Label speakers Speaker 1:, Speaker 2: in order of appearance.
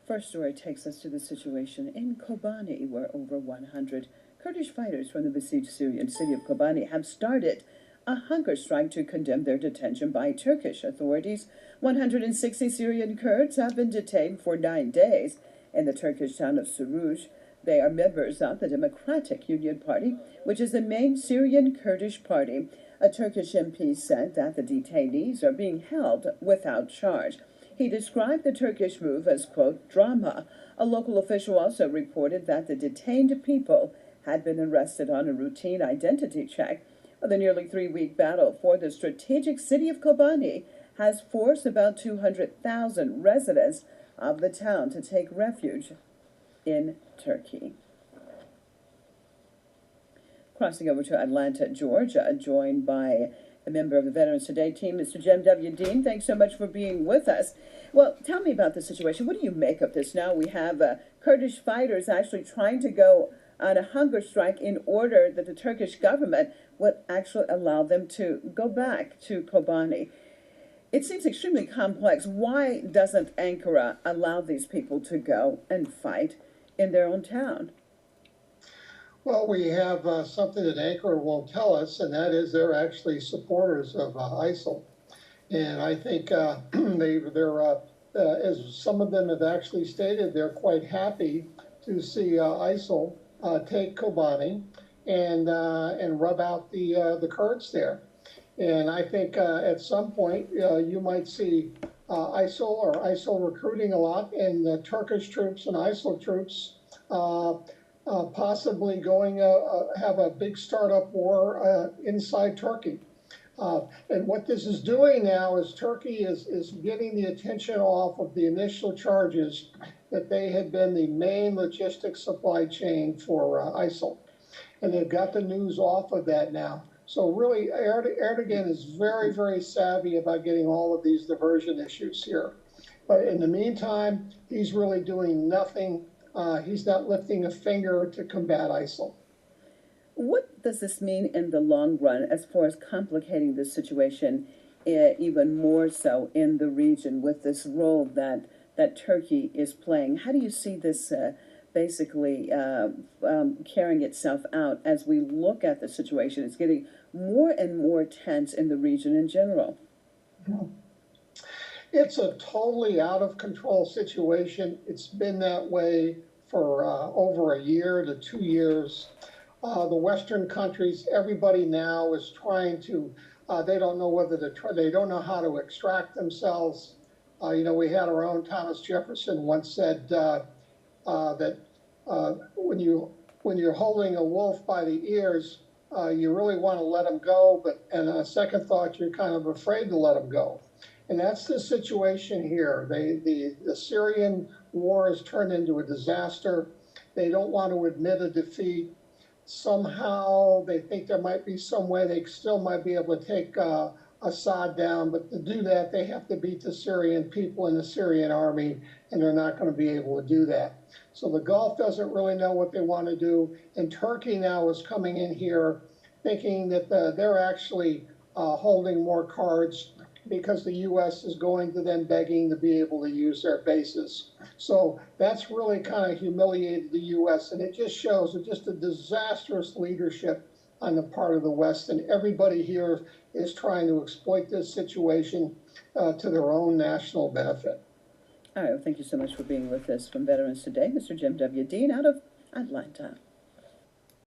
Speaker 1: First story takes us to the situation in Kobani, where over 100 Kurdish fighters from the besieged Syrian city of Kobani have started a hunger strike to condemn their detention by Turkish authorities. 160 Syrian Kurds have been detained for 9 days in the Turkish town of Suruj. They are members of the Democratic Union Party, which is the main Syrian Kurdish party. A Turkish MP said that the detainees are being held without charge. He described the Turkish move as, quote, drama. A local official also reported that the detained people had been arrested on a routine identity check. The nearly 3-week battle for the strategic city of Kobani has forced about 200,000 residents of the town to take refuge in Turkey. Crossing over to Atlanta, Georgia, joined by a member of the Veterans Today team, Mr. Jim W. Dean. Thanks so much for being with us. Well, tell me about the situation. What do you make of this now? We have Kurdish fighters actually trying to go on a hunger strike in order that the Turkish government would actually allow them to go back to Kobani. It seems extremely complex. Why doesn't Ankara allow these people to go and fight in their own town?
Speaker 2: Well, we have something that Ankara won't tell us, and that is they're actually supporters of ISIL. And I think as some of them have actually stated, they're quite happy to see ISIL take Kobani and rub out the Kurds there. And I think at some point you might see ISIL recruiting a lot, and the Turkish troops and ISIL troops possibly going have a big startup war inside Turkey. And what this is doing now is Turkey is getting the attention off of the initial charges that they had been the main logistics supply chain for ISIL. And they've got the news off of that now. So really, Erdogan is very, very savvy about getting all of these diversion issues here. But in the meantime, he's really doing nothing. He's not lifting a finger to combat ISIL.
Speaker 1: What does this mean in the long run as far as complicating the situation even more so in the region with this role that Turkey is playing? How do you see this basically carrying itself out as we look at the situation? It's getting more and more tense in the region in general.
Speaker 2: It's a totally out of control situation. It's been that way for over a year to 2 years. The Western countries, everybody now is trying to, they don't know whether to try, they don't know how to extract themselves. You know, we had our own Thomas Jefferson once said that when you're holding a wolf by the ears, you really want to let him go, but and on a second thought, you're kind of afraid to let him go. And that's the situation here. The Syrian war has turned into a disaster. They don't want to admit a defeat. Somehow they think there might be some way they still might be able to take Assad down, but to do that, they have to beat the Syrian people and the Syrian army, and they're not going to be able to do that. So the Gulf doesn't really know what they want to do, and Turkey now is coming in here thinking that they're actually holding more cards because the U.S. is going to them begging to be able to use their bases. So that's really kind of humiliated the U.S., and it just shows just a disastrous leadership on the part of the West, and everybody here is trying to exploit this situation to their own national benefit.
Speaker 1: All right, well, thank you so much for being with us from Veterans Today, Mr. Jim W. Dean out of Atlanta.